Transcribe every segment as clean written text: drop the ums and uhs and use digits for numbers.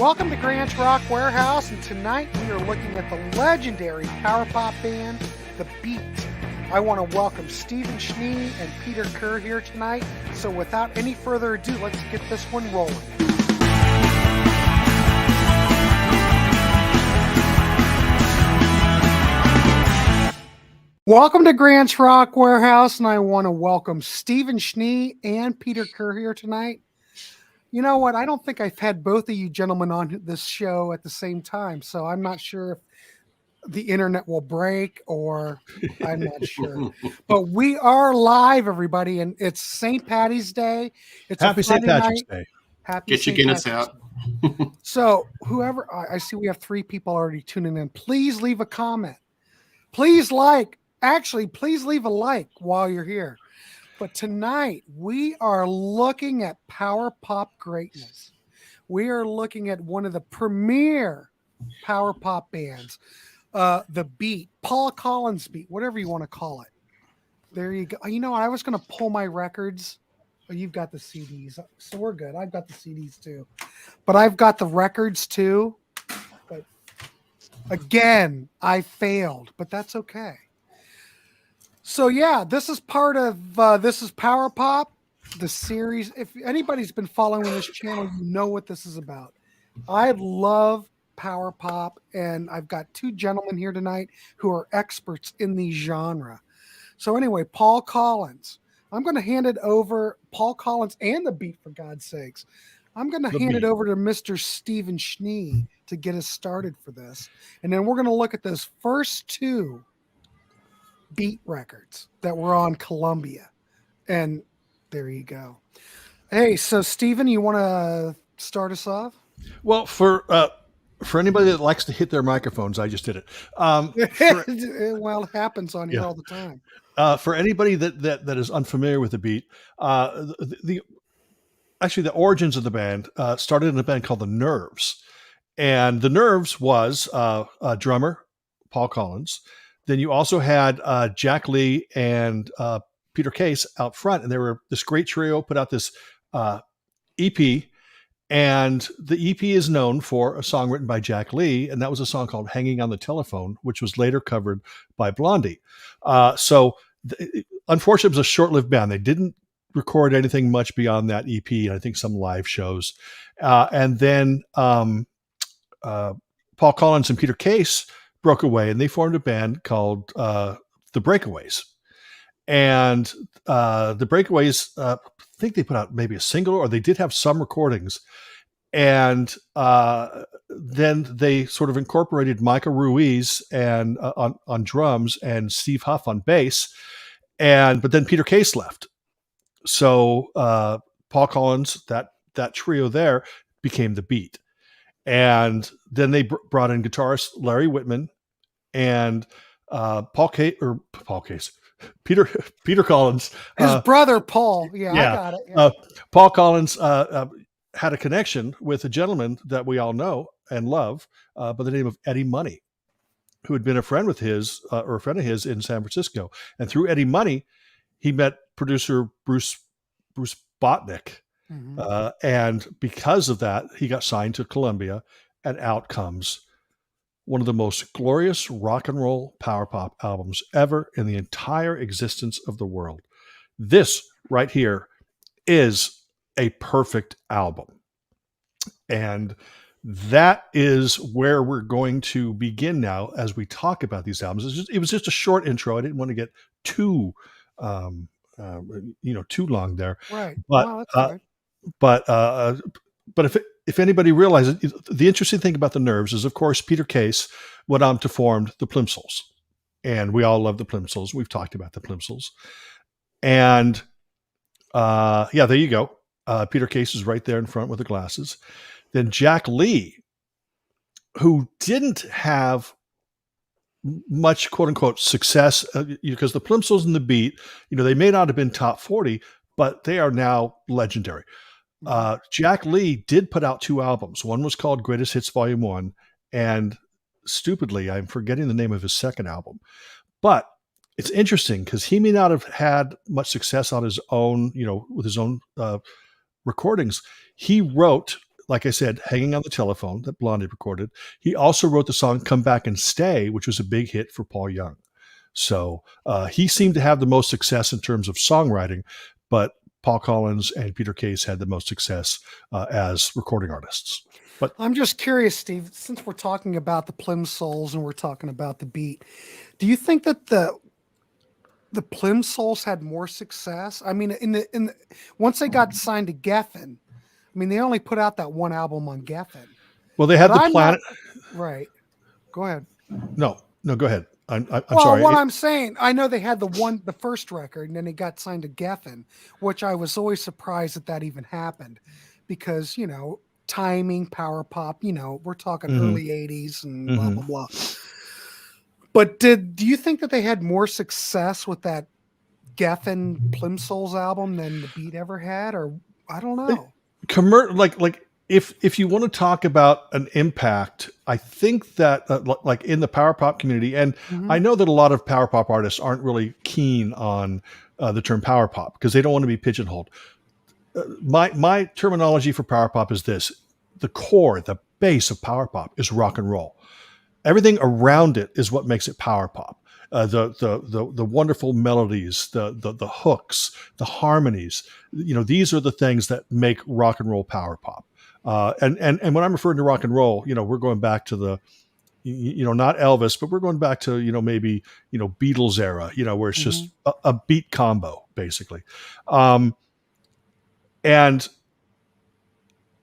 Welcome to Grant's Rock Warehouse, and tonight we are looking at the legendary power pop band, The Beat. I want to welcome Stephen Schnee and Peter Kerr here tonight, so without any further ado, let's get this one rolling. Welcome to Grant's Rock Warehouse, and I want to welcome Stephen Schnee and Peter Kerr here tonight. You know what? I don't think I've had both of you gentlemen on this show at the same time, so I'm not sure if the internet will break or I'm not sure. But we are live, everybody, and it's St. Patty's Day. It's Happy St. Patrick's Day. Happy Get your Guinness out. So whoever, I see we have 3 people already tuning in. Please leave a comment. Please please leave a like while you're here. But tonight, we are looking at power pop greatness. We are looking at one of the premier power pop bands, The Beat, Paul Collins Beat, whatever you want to call it. There you go. You know what? I was going to pull my records. Oh, you've got the CDs, so we're good. I've got the CDs too. But I've got the records too. But again, I failed, but that's okay. So yeah, this is part of this is Power Pop, the series. If anybody's been following this channel, you know what this is about. I love Power Pop, and I've got 2 gentlemen here tonight who are experts in the genre. So anyway, Paul Collins. I'm going to hand it over, Paul Collins and The Beat, for God's sakes. I'm going to hand it over to Mr. Stephen Schnee to get us started for this. And then we're going to look at those first 2 Beat records that were on Columbia, and there you go. Hey, so Stephen, you want to start us off? Well, for anybody that likes to hit their microphones, I just did it. Well, it happens on here all the time. For anybody that is unfamiliar with The Beat, the origins of the band started in a band called the Nerves, and the Nerves was a drummer, Paul Collins. Then you also had Jack Lee and Peter Case out front, and they were this great trio, put out this EP, and the EP is known for a song written by Jack Lee, and that was a song called Hanging on the Telephone, which was later covered by Blondie. Unfortunately, it was a short-lived band. They didn't record anything much beyond that EP, and I think some live shows. And then Paul Collins and Peter Case broke away, and they formed a band called The Breakaways. And The Breakaways, I think they put out maybe a single, or they did have some recordings. And then they sort of incorporated Micah Ruiz and on drums and Steve Huff on bass. But then Peter Case left. So Paul Collins, that trio there, became The Beat. And then they brought in guitarist Larry Whitman and Peter Collins. His brother, Paul. Yeah, I got it. Yeah. Paul Collins had a connection with a gentleman that we all know and love by the name of Eddie Money, who had been a friend of his in San Francisco. And through Eddie Money, he met producer Bruce Botnick. Mm-hmm. And because of that, he got signed to Columbia, and out comes one of the most glorious rock and roll power pop albums ever in the entire existence of the world. This right here is a perfect album. And that is where we're going to begin now as we talk about these albums. It was just a short intro. I didn't want to get too long there. Right. But if anybody realizes, the interesting thing about the Nerves is, of course, Peter Case went on to form the Plimsouls, and we all love the Plimsouls. We've talked about the Plimsouls, and there you go. Peter Case is right there in front with the glasses. Then Jack Lee, who didn't have much quote unquote success because the Plimsouls and The Beat, they may not have been top 40, but they are now legendary. Jack Lee did put out 2 albums. One was called Greatest Hits Volume 1, and stupidly, I'm forgetting the name of his second album. But it's interesting because he may not have had much success on his own, with his own recordings. He wrote like I said, Hanging on the Telephone that Blondie recorded. He also wrote the song Come Back and Stay, which was a big hit for Paul Young. So he seemed to have the most success in terms of songwriting, but Paul Collins and Peter Case had the most success as recording artists. But I'm just curious, Steve, since we're talking about the Plimsolls and we're talking about the beat, do you think that the Plimsolls had more success? I mean, once they got signed to Geffen, I mean, they only put out that one album on Geffen. well, they had But the Planet. Right. Go ahead. No, go ahead. I'm Well, sorry. what I'm saying, I know they had the first record, and then they got signed to Geffen, which I was always surprised that even happened, because timing, power pop. We're talking early '80s and blah blah blah. But do you think that they had more success with that Geffen Plimsolls album than the Beat ever had, or I don't know? Like if you want to talk about an impact, I think that like in the power pop community, and I know that a lot of power pop artists aren't really keen on the term power pop because they don't want to be pigeonholed. My terminology for power pop is this: the core, the base of power pop is rock and roll. Everything around it is what makes it power pop. The wonderful melodies, the hooks, the harmonies. These are the things that make rock and roll power pop. And when I'm referring to rock and roll, we're going back to the, not Elvis, but we're going back to maybe Beatles era, where it's just a beat combo basically. And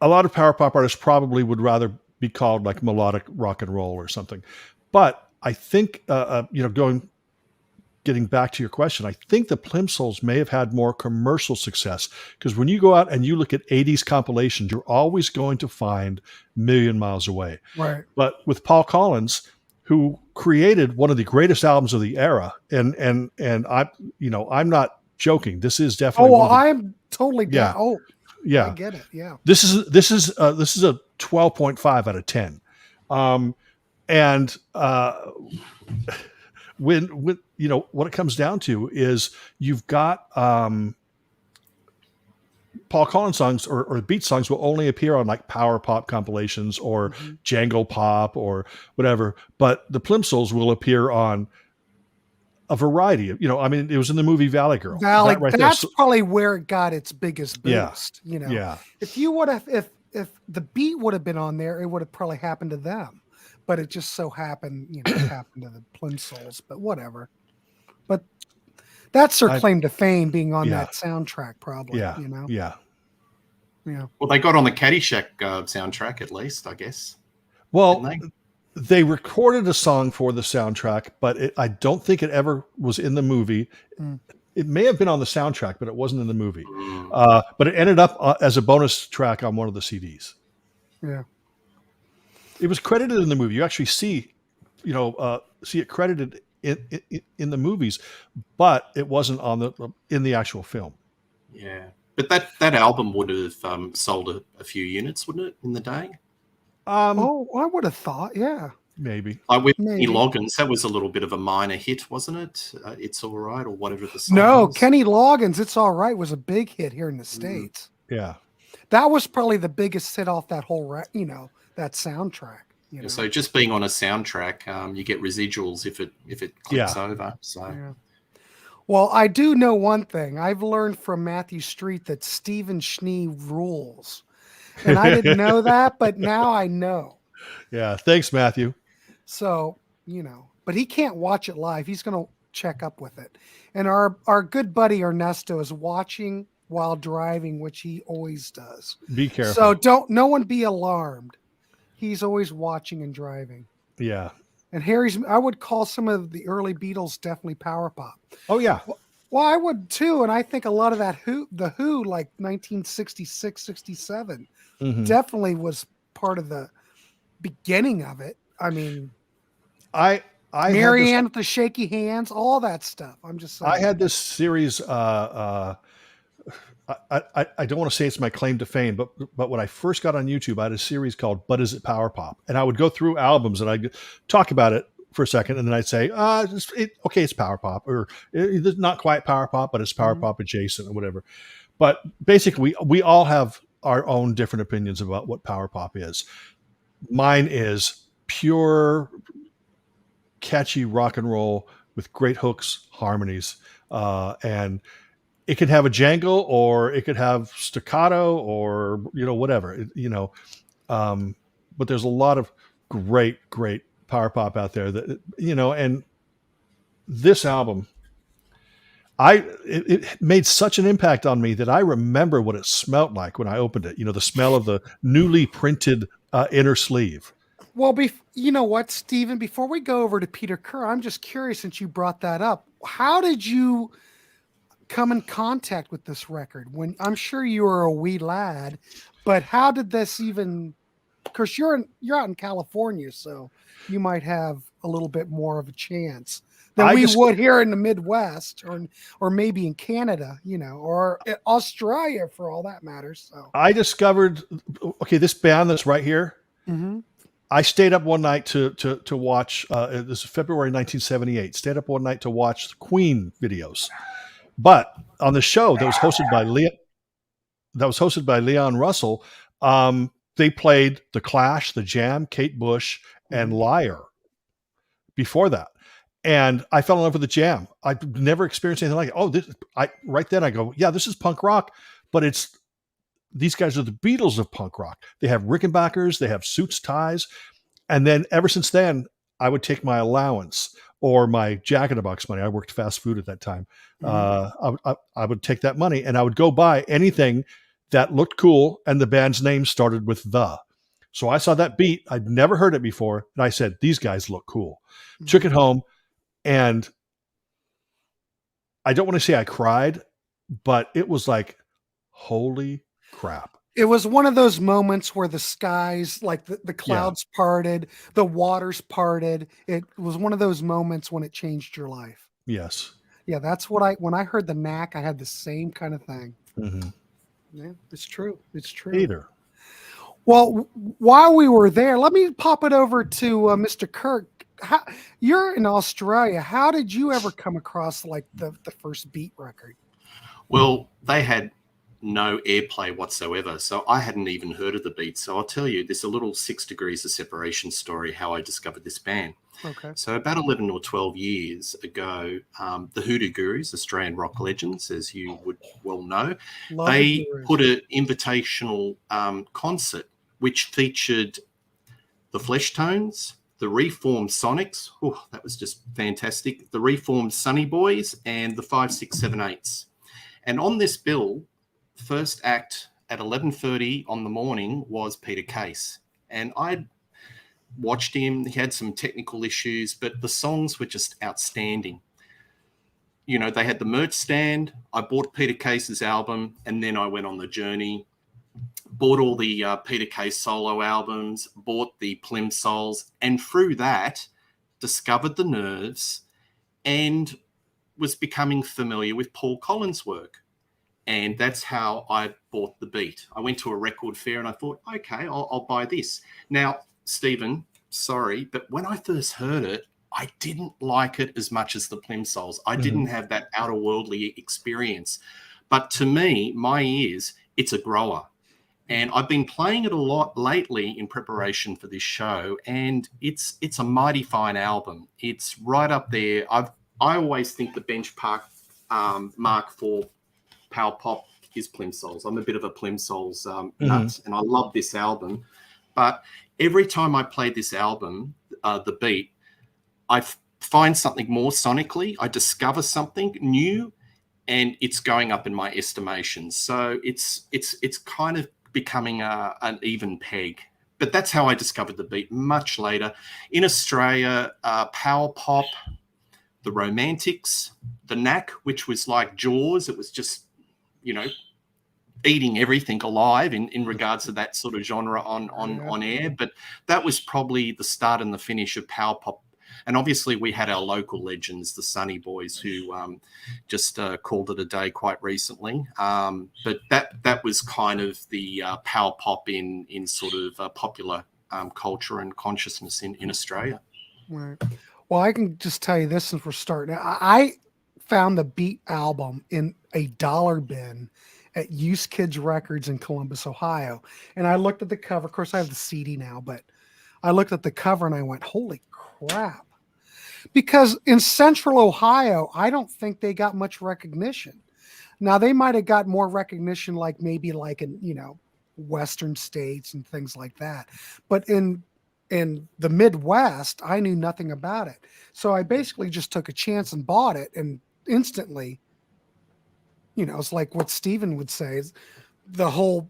a lot of power pop artists probably would rather be called like melodic rock and roll or something. But I think, getting back to your question, I think the Plimsolls may have had more commercial success because when you go out and you look at 80s compilations, you're always going to find Million Miles Away. Right. But with Paul Collins, who created one of the greatest albums of the era, and I'm not joking. This is definitely. Oh, well, I'm totally down. Yeah. Oh, yeah, I get it. Yeah. This is a 12.5 out of 10. And when what it comes down to is you've got Paul Collins songs or beat songs will only appear on like power pop compilations or Django pop or whatever, but the Plimsolls will appear on a variety of, it was in the movie Valley Girl. Valley, right that's probably where it got its biggest boost. Yeah. If you would have, if the beat would have been on there, it would have probably happened to them. But it just so happened, it happened to the Plimsolls. But whatever. But that's their claim to fame, being on that soundtrack, probably. Yeah. Yeah. Well, they got on the Caddyshack soundtrack, at least, I guess. Well, they recorded a song for the soundtrack, but I don't think it ever was in the movie. It may have been on the soundtrack, but it wasn't in the movie. But it ended up as a bonus track on one of the CDs. Yeah. It was credited in the movie. You actually see it credited in the movies, but it wasn't in the actual film. Yeah. But that album would have sold a few units, wouldn't it, in the day? I would have thought, yeah. Maybe. Like with Kenny Loggins, that was a little bit of a minor hit, wasn't it? It's All Right, or whatever the song was. Kenny Loggins, It's All Right was a big hit here in the States. Yeah. That was probably the biggest hit off that whole, that soundtrack. So just being on a soundtrack, you get residuals if it clicks over. So. Yeah. Well, I do know one thing. I've learned from Matthew Street that Stephen Schnee rules. And I didn't know that, but now I know. Yeah. Thanks, Matthew. So, but he can't watch it live. He's going to check up with it. And our good buddy Ernesto is watching while driving, which he always does. Be careful. So no one be alarmed. He's always watching and driving. Yeah. And I would call some of the early Beatles definitely power pop. Oh yeah. Well, I would too. And I think a lot of that the Who, like 1966, 67, definitely was part of the beginning of it. I mean, I Marianne with the shaky hands, all that stuff. I'm just saying. I had this series, I don't want to say it's my claim to fame, but when I first got on YouTube, I had a series called "But Is It Power Pop?" And I would go through albums and I'd talk about it for a second, and then I'd say, it's power pop, or it's not quite power pop, but it's power pop adjacent or whatever. But basically, we all have our own different opinions about what power pop is. Mine is pure catchy rock and roll with great hooks, harmonies, and it can have a jangle or it could have staccato or whatever. But there's a lot of great power pop out there that and this album, it made such an impact on me that I remember what it smelled like when I opened it. The smell of the newly printed inner sleeve. Well, you know what, Stephen, before we go over to Peter Kerr, I'm just curious, since you brought that up, how did you come in contact with this record? When I'm sure you were a wee lad, but how did this even, because you're out in California, so you might have a little bit more of a chance than we would here in the Midwest, or maybe in Canada, or Australia for all that matters. So I discovered, this band that's right here. Mm-hmm. I stayed up one night to watch. This is February 1978. Stayed up one night to watch the Queen videos, but on the show that was hosted by Leon Russell, they played The Clash, The Jam, Kate Bush, and Liar before that. And I fell in love with The Jam. I'd never experienced anything like it. Right then I go, yeah, this is punk rock, but these guys are the Beatles of punk rock. They have Rickenbackers, they have suits, ties. And then ever since then, I would take my allowance or my Jack in the Box money. I worked fast food at that time. I would take that money and I would go buy anything that looked cool and the band's name started with the. So I saw that beat. I'd never heard it before. And I said, these guys look cool. Mm-hmm. Took it home. And I don't want to say I cried, but it was like, holy crap. It was one of those moments where the skies, like the clouds parted, the waters parted. It was one of those moments when it changed your life. Yes. Yeah, that's what when I heard the Knack, I had the same kind of thing. Mm-hmm. Yeah, it's true. It's true. Peter. Well, while we were there, let me pop it over to Mr. Kirk. You're in Australia. How did you ever come across like the first Beat record? Well, they had no airplay whatsoever, so I hadn't even heard of the Beat. So I'll tell you, there's a little 6 degrees of separation story how I discovered this band. Okay. So about 11 or 12 years ago, the Hoodoo Gurus, Australian rock legends, as you would well know, they put an invitational concert which featured the Flesh Tones, the Reformed Sonics, that was just fantastic, the Reformed Sunny Boys, and the 5, 6, 7, 8s. And on this bill, first act at 11:30 on the morning was Peter Case. And I watched him. He had some technical issues, but the songs were just outstanding. They had the merch stand. I bought Peter Case's album, and then I went on the journey. Bought all the Peter Case solo albums, bought the Plimsolls, and through that, discovered the Nerves and was becoming familiar with Paul Collins' work. And that's how I bought the Beat. I went to a record fair and I thought, okay, I'll buy this. Now, Stephen, sorry, but when I first heard it, I didn't like it as much as the Plimsolls. I didn't have that outer worldly experience. But to me, my ears, it's a grower. And I've been playing it a lot lately in preparation for this show, and it's a mighty fine album. It's right up there. I always think the benchmark mark for power pop is Plimsolls. I'm a bit of a Plimsolls nut, and I love this album. But every time I play this album, the Beat, I find something more sonically. I discover something new, and it's going up in my estimation. So it's kind of becoming an even peg. But that's how I discovered the Beat much later. In Australia, power pop, the Romantics, the Knack, which was like Jaws. It was just, eating everything alive in regards to that sort of genre on air. But that was probably the start and the finish of power pop. And obviously we had our local legends, the Sunny Boys, who just called it a day quite recently. But that was kind of the power pop in sort of popular culture and consciousness in Australia. Right. Well, I can just tell you this since we're starting. I found the Beat album in a dollar bin at Use Kids Records in Columbus, Ohio. And I looked at the cover. Of course, I have the CD now, but I looked at the cover and I went, holy crap. Because in Central Ohio, I don't think they got much recognition. Now, they might have got more recognition like maybe like in, Western states and things like that. But in the Midwest, I knew nothing about it. So I basically just took a chance and bought it, and instantly, it's like what Stephen would say, is the whole,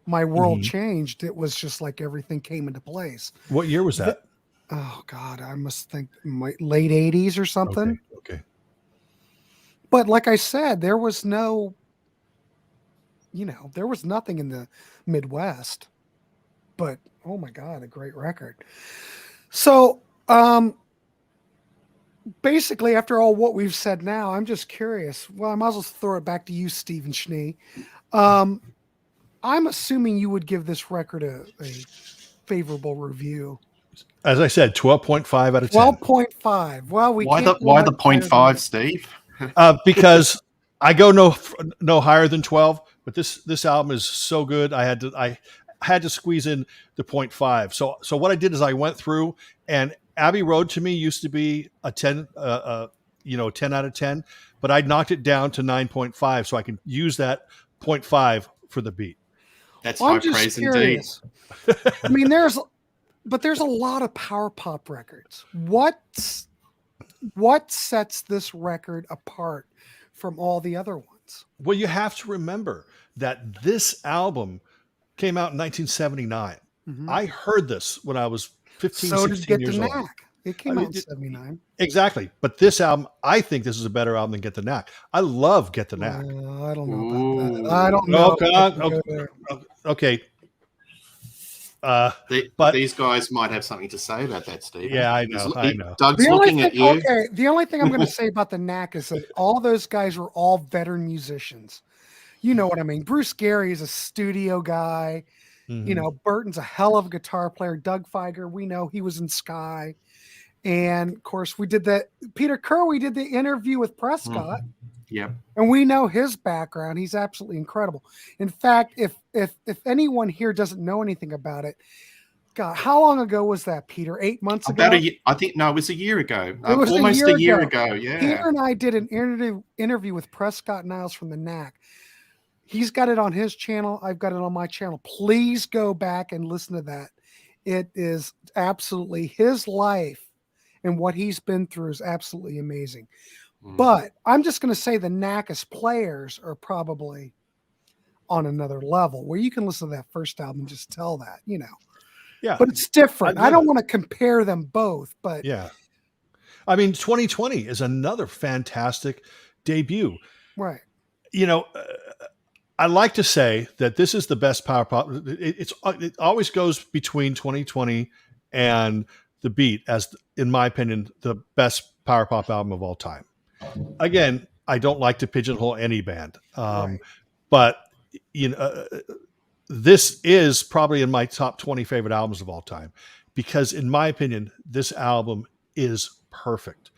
my world changed. It was just like everything came into place. What year was that? Oh God, I must think my late 80s or something. Okay. But like I said, there was no, there was nothing in the Midwest. But oh my God, a great record. So basically, after all what we've said now, I'm just curious. Well, I might as well throw it back to you, Stephen Schnee. I'm assuming you would give this record a favorable review. As I said, 12.5 out of 10. 12.5. Well, why the 0.5, Steve? Because I go no higher than 12. But this album is so good. I had to squeeze in the 0.5. So what I did is I went through, and Abbey Road to me used to be a 10, 10 out of 10, but I knocked it down to 9.5 so I can use that 0.5 for the beat. That's high praise indeed. I mean, there's a lot of power pop records. What sets this record apart from all the other ones? Well, you have to remember that this album came out in 1979. Mm-hmm. I heard this when I was 15, so 16 years old. Knack. It came out in 79. Exactly. But this album, I think this is a better album than Get the Knack. I love Get the Knack. I don't know about that. I don't know. Okay. But these guys might have something to say about that, Steve. Yeah, I know. Doug's looking at you. Okay, the only thing I'm going to say about the Knack is that all those guys were all veteran musicians. You know what I mean? Bruce Gary is a studio guy. Mm-hmm. Burton's a hell of a guitar player. Doug Feiger, we know he was in Sky. And of course, we did Peter Kerr, we did the interview with Prescott. Yeah. And we know his background. He's absolutely incredible. In fact, if anyone here doesn't know anything about it, God, how long ago was that, Peter? 8 months ago? I think, no, it was a year ago. It was almost a year ago. Yeah. Peter and I did an interview with Prescott Niles from the Knack. He's got it on his channel. I've got it on my channel. Please go back and listen to that. It is absolutely his life, and what he's been through is absolutely amazing. But I'm just going to say the Knack as players are probably on another level where you can listen to that first album and just tell that, Yeah. But it's different. I don't want to compare them both, but yeah. I mean, 2020 is another fantastic debut. Right. I like to say that this is the best power pop. It always goes between 2020 and The Beat as, in my opinion, the best power pop album of all time. Again, I don't like to pigeonhole any band, right. but this is probably in my top 20 favorite albums of all time, because in my opinion, this album is perfect.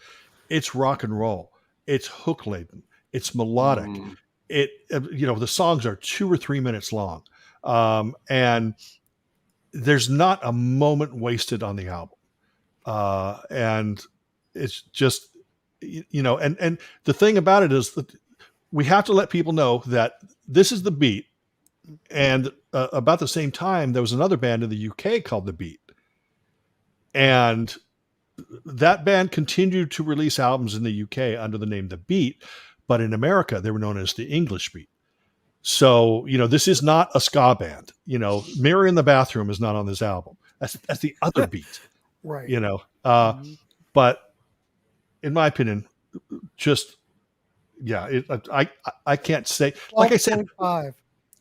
It's rock and roll. It's hook laden. It's melodic. The songs are 2 or 3 minutes long, and there's not a moment wasted on the album, and it's just. And the thing about it is that we have to let people know that this is The Beat. And about the same time, there was another band in the UK called The Beat. And that band continued to release albums in the UK under the name The Beat. But in America, they were known as the English Beat. So, this is not a ska band. Mirror in the Bathroom is not on this album. That's the other Beat. Right. But in my opinion, just I can't say. Like I said,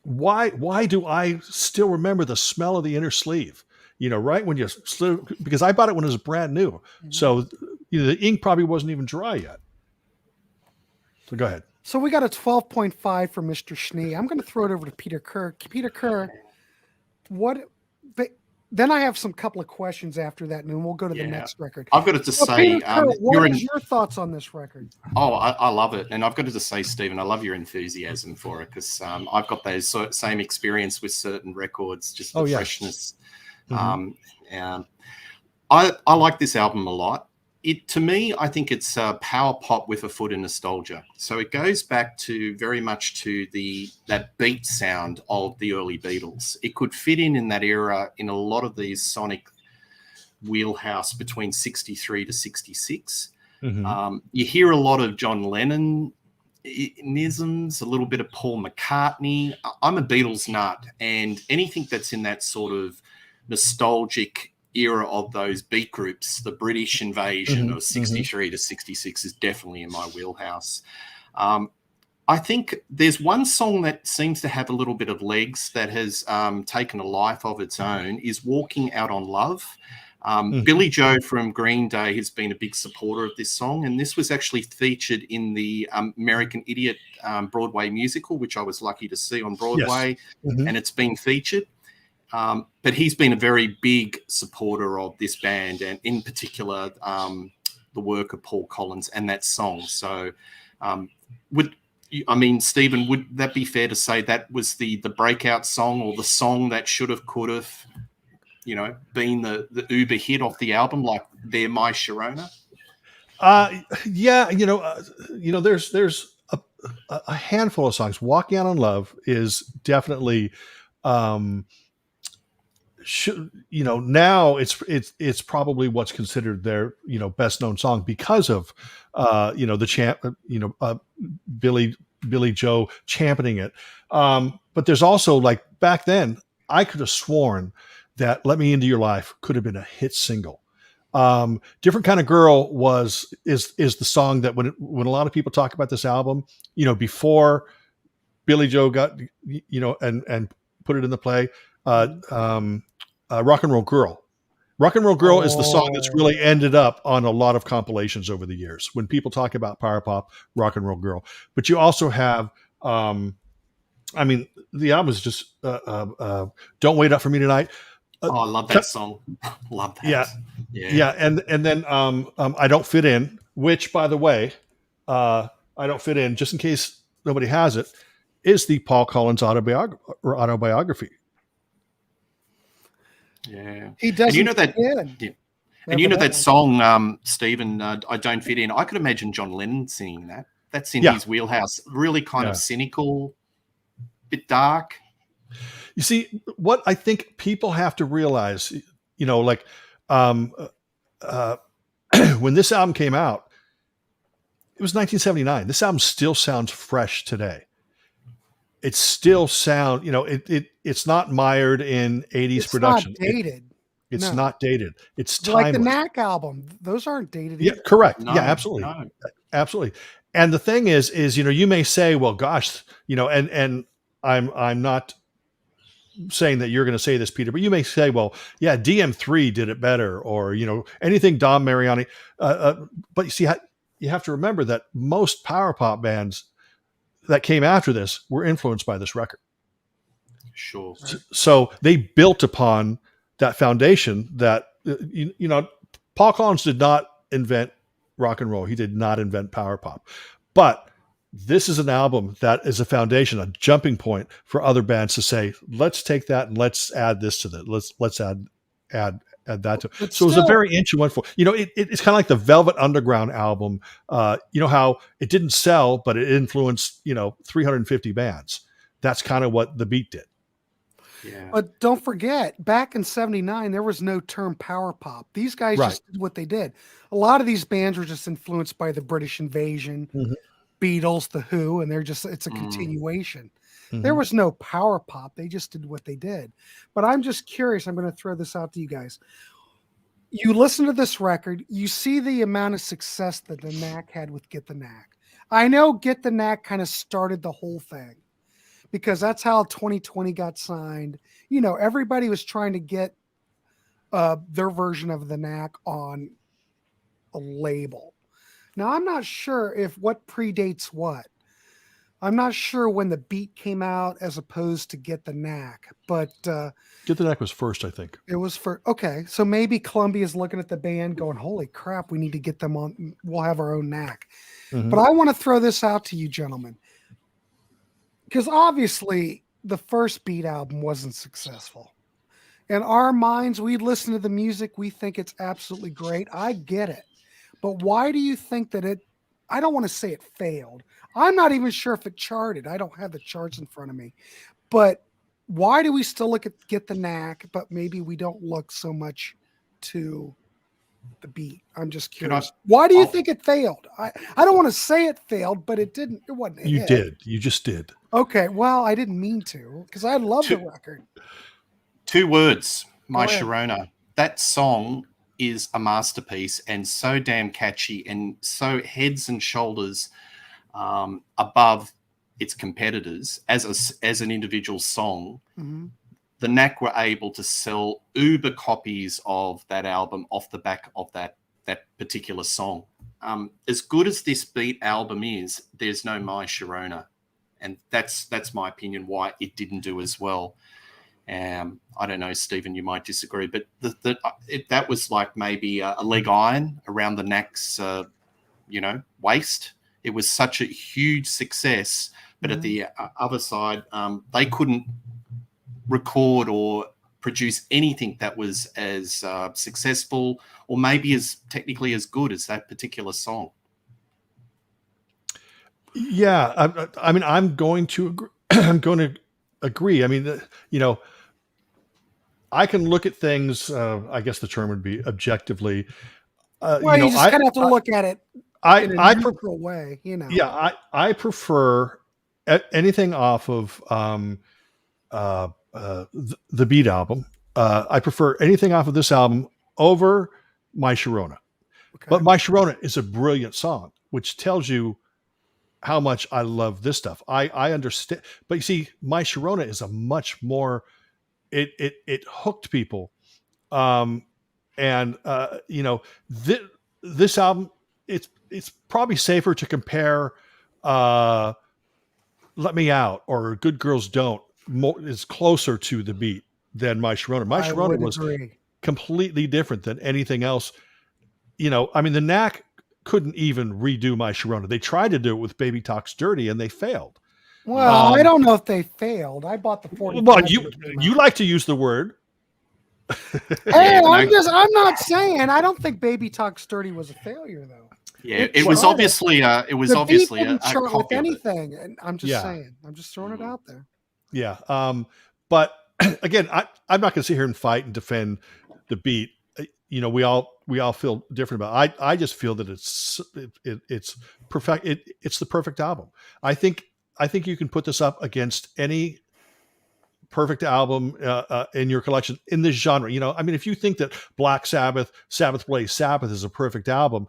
why do I still remember the smell of the inner sleeve? Right when you because I bought it when it was brand new, so the ink probably wasn't even dry yet. So go ahead. So we got a 12.5 for Mr. Schnee. I'm going to throw it over to Peter Kerr. Peter Kerr, then I have some couple of questions after that, and then we'll go to the next record. I've got to just say, Peter Kerr, what is your thoughts on this record? Oh, I love it. And I've got to just say, Stephen, I love your enthusiasm for it, because I've got those same experience with certain records, just the freshness. I like this album a lot. To me, I think it's power pop with a foot in nostalgia. So it goes back to very much to that beat sound of the early Beatles. It could fit in that era in a lot of these sonic wheelhouse between 63 to 66. You hear a lot of John Lennon isms, a little bit of Paul McCartney. I'm a Beatles nut, and anything that's in that sort of nostalgic era of those beat groups, the British invasion of 63 to 66 is definitely in my wheelhouse. I think there's one song that seems to have a little bit of legs that has taken a life of its own, is Walking Out on Love. Billy Joe from Green Day has been a big supporter of this song, and this was actually featured in the American Idiot Broadway musical, which I was lucky to see on Broadway, and it's been featured. But he's been a very big supporter of this band, and in particular the work of Paul Collins and that song. So Stephen, would that be fair to say that was the breakout song, or the song that should have, could have, been the uber hit off the album, like They're My Sharona? There's a handful of songs. Walking Out on Love is definitely now it's probably what's considered their best known song because of Billy Joe championing it. But there's also, like, back then I could have sworn that Let Me Into Your Life could have been a hit single. Different Kind of Girl is the song that when a lot of people talk about this album, before Billy Joe got and put it in the play, Rock and Roll Girl. Rock and Roll Girl is the song that's really ended up on a lot of compilations over the years. When people talk about power pop, Rock and Roll Girl. But you also have, the album is just Don't Wait Up For Me Tonight. I love that song. Love that. Yeah. And then I Don't Fit In, which, by the way, I Don't Fit In, just in case nobody has it, is the Paul Collins autobiography. Yeah, he does. And that song, Stephen, I Don't Fit In. I could imagine John Lennon singing that. That's in his wheelhouse. Really kind of cynical, bit dark. You see, what I think people have to realize, when this album came out, it was 1979. This album still sounds fresh today. It still sound, it's not mired in 80s production. It's not dated. It's not dated. It's timeless. Like the Knack album. Those aren't dated either. Yeah, correct. No, yeah, absolutely. No. Absolutely. And the thing is, you may say, well, gosh, and I'm not saying that you're going to say this, Peter, but you may say, well, yeah, DM3 did it better, or, anything Dom Mariani. But you see, you have to remember that most power pop bands that came after this were influenced by this record. Sure. So they built upon that foundation that, Paul Collins did not invent rock and roll. He did not invent power pop, but this is an album that is a foundation, a jumping point for other bands to say, let's take that and let's add this to that. Let's add that to it. So it was a very influential, it's kind of like the Velvet Underground album. How it didn't sell, but it influenced, 350 bands. That's kind of what the Beat did. Yeah. But don't forget, back in 79, there was no term power pop. These guys just did what they did. A lot of these bands were just influenced by the British invasion, Beatles, The Who, and it's a continuation. There was no power pop. They just did what they did. But I'm just curious. I'm going to throw this out to you guys. You listen to this record, you see the amount of success that the Knack had with Get the Knack. I know Get the Knack kind of started the whole thing because that's how 2020 got signed. Everybody was trying to get their version of the Knack on a label. Now, I'm not sure if what predates what. I'm not sure when the beat came out as opposed to Get the Knack, but Get the Knack was first, I think. it was okay. So maybe Columbia's looking at the band going, holy crap, we need to get them on. We'll have our own Knack. Mm-hmm. But I want to throw this out to you, gentlemen, because obviously the first Beat album wasn't successful. In our minds, we listen to the music, we think it's absolutely great. I get it. But why do you think that I don't want to say it failed. I'm not even sure if it charted. I don't have the charts in front of me. But why do we still look at Get the Knack, but maybe we don't look so much to the beat? I'm just curious. Why do you think it failed? I don't want to say it failed, but it wasn't a hit. Did. You just did. Okay. Well, I didn't mean to, because I love the record. 2 words, My Sharona. That song is a masterpiece and so damn catchy and so heads and shoulders above its competitors as an individual song. Mm-hmm. The Knack were able to sell uber copies of that album off the back of that particular song. As good as this Beat album is, there's no My Sharona, and that's my opinion why it didn't do as well. I don't know, Stephen, you might disagree, but that was like maybe a leg iron around the Knack's, waist. It was such a huge success, but at the other side, they couldn't record or produce anything that was as successful or maybe as technically as good as that particular song. Yeah, I mean, I'm going to agree. I'm going to agree. I mean, I can look at things. I guess the term would be objectively. Well, you just kind of have to look at it in a neutral way. Yeah, I prefer anything off of the Beat album. I prefer anything off of this album over My Sharona. Okay. But My Sharona is a brilliant song, which tells you how much I love this stuff. I understand, but you see, My Sharona is a much more. It hooked people, this album. It's probably safer to compare Let Me Out or Good Girls Don't. Is closer to the Beat than My Sharona. My Sharona was completely different than anything else. I mean, the Knack couldn't even redo My Sharona. They tried to do it with Baby Talks Dirty and they failed. Well, I don't know if they failed. I bought the 40. Well, you like to use the word. Hey, I'm not saying. I don't think Baby Talks Dirty was a failure, though. Yeah, it was obviously a chart with anything. And I'm just saying. I'm just throwing it out there. Yeah. But again, I'm not going to sit here and fight and defend the Beat. We all feel different about it. I just feel that it's perfect. It's the perfect album. I think you can put this up against any perfect album in your collection in this genre. I mean, if you think that Black Sabbath, Sabbath Blaze Sabbath is a perfect album,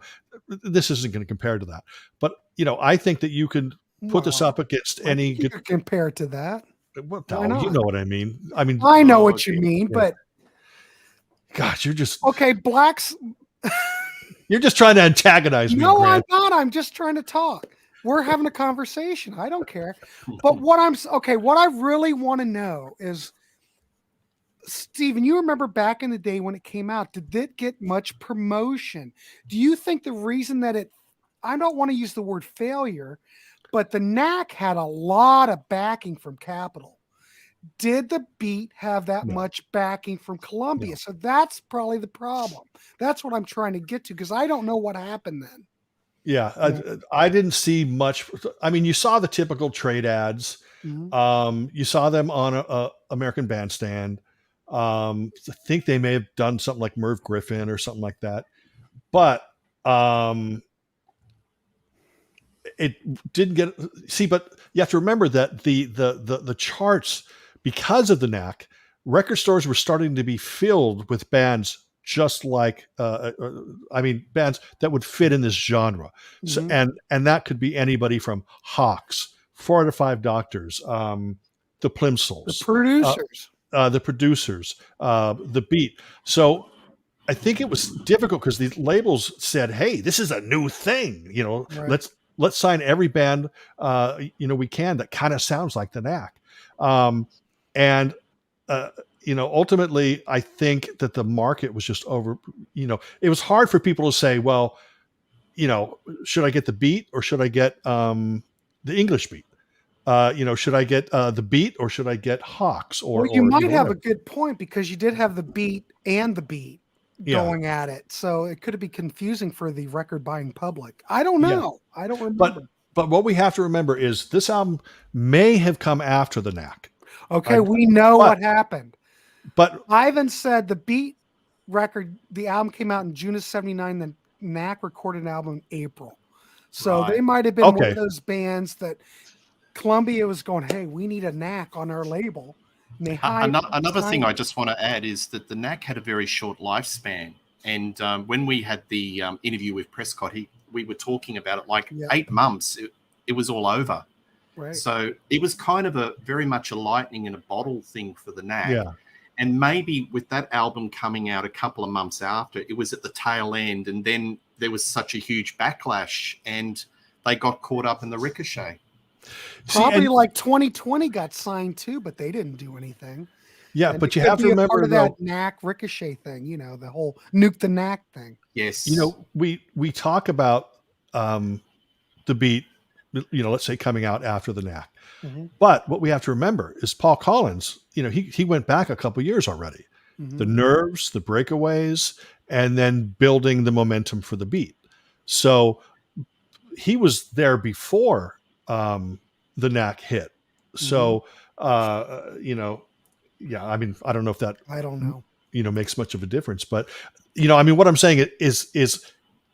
this isn't going to compare to that. But I think that you can put this up against any. You could compare it to that. Well, no, you know what I mean. I know what you mean, but gosh, you're just okay. Blacks. You're just trying to antagonize me. No, Grant. I'm not. I'm just trying to talk. We're having a conversation. I don't care. But what I really want to know is, Stephen, you remember back in the day when it came out, did it get much promotion? Do you think the reason that I don't want to use the word failure, but the Knack had a lot of backing from Capitol. Did the Beat have that much backing from Columbia? No. So that's probably the problem. That's what I'm trying to get to, because I don't know what happened then. Yeah, I didn't see much. I mean, you saw the typical trade ads. Mm-hmm. You saw them on a American Bandstand. I think they may have done something like Merv Griffin or something like that. But it didn't get but you have to remember that the charts, because of the Knack, record stores were starting to be filled with bands just like bands that would fit in this genre. Mm-hmm. So and that could be anybody from Hawks, 4 out of 5 Doctors, the Plimsolls, the producers, the Beat. So I think it was difficult because these labels said, "Hey, this is a new thing. Right. let's sign every band, we can that kind of sounds like the Knack. Ultimately, I think that the market was just over, it was hard for people to say, well, should I get the beat or should I get the English beat? Should I get the beat or should I get Hawks? Or you might have a good point because you did have the beat and the beat going at it. So it could be confusing for the record buying public. I don't know. Yeah. I don't remember. But what we have to remember is this album may have come after the Knack. Okay, we know what happened. But Ivan said the beat record, the album came out in June of 79, the Knack recorded an album in April. So they might have been one of those bands that Columbia was going, hey, we need a Knack on our label. Another thing I just want to add is that the Knack had a very short lifespan. And when we had the interview with Prescott, we were talking about it like 8 months. It was all over. Right. So it was kind of very much a lightning in a bottle thing for the Knack. Yeah. And maybe with that album coming out a couple of months after, it was at the tail end. And then there was such a huge backlash and they got caught up in the ricochet. Probably like 2020 got signed too, but they didn't do anything. Yeah, but you have to remember part of that Knack ricochet thing, the whole nuke the Knack thing. Yes. We talk about the beat, let's say coming out after the Knack. Mm-hmm. But what we have to remember is Paul Collins, he went back a couple years already. Mm-hmm. The Nerves, the Breakaways, and then building the momentum for the beat. So he was there before the Knack hit. So, I mean, I don't know if that, makes much of a difference, but, what I'm saying is